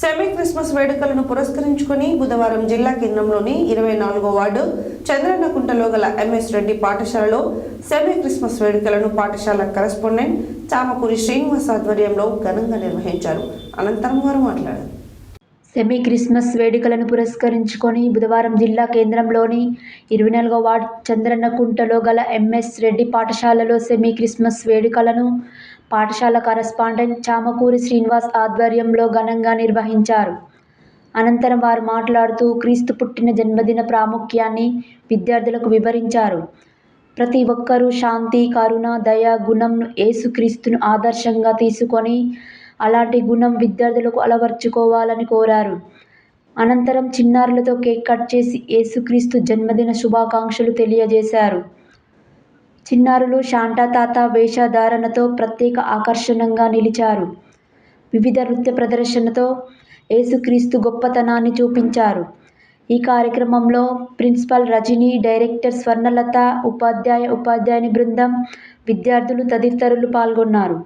Semi Christmas వేడుకలను పురస్కరించుకుని బుధవారం జిల్లా కేంద్రంలోని 24వ వార్డు చంద్రన్నకుంటలో గల ఎంఎస్ రెడ్డి పాఠశాలలో సెమీ క్రిస్మస్ వేడుకలను పాఠశాల కరెస్పాండెంట్ చామకూరి శ్రీనివాస్ ఆధ్వర్యంలో ఘనంగా నిర్వహించారు. అనంతరం వారు మాట్లాడారు. సెమీ క్రిస్మస్ వేడుకలను పురస్కరించుకొని బుధవారం జిల్లా కేంద్రంలోని 24వ వార్డు చంద్రన్నకుంటలో గల ఎంఎస్ రెడ్డి పాఠశాలలో సెమీ క్రిస్మస్ వేడుకలను పాఠశాల కరెస్పాండెంట్ చామకూరి శ్రీనివాస్ ఆధ్వర్యంలో ఘనంగా నిర్వహించారు. అనంతరం వారు మాట్లాడుతూ క్రీస్తు పుట్టిన జన్మదిన ప్రాముఖ్యాన్ని విద్యార్థులకు వివరించారు. ప్రతి ఒక్కరూ శాంతి, కరుణ, దయ గుణంను యేసుక్రీస్తును ఆదర్శంగా తీసుకొని అలాంటి గుణం విద్యార్థులకు అలవర్చుకోవాలని కోరారు. అనంతరం చిన్నారులతో కేక్ కట్ చేసి యేసుక్రీస్తు జన్మదిన శుభాకాంక్షలు తెలియజేశారు. చిన్నారులు శాంటా తాత వేషధారణతో ప్రత్యేక ఆకర్షణగా నిలిచారు. వివిధ నృత్య ప్రదర్శనతో యేసుక్రీస్తు గొప్పతనాన్ని చూపించారు. ఈ కార్యక్రమంలో ప్రిన్సిపల్ రజని, డైరెక్టర్ స్వర్ణలత, ఉపాధ్యాయుని బృందం, విద్యార్థులు తదితరులు పాల్గొన్నారు.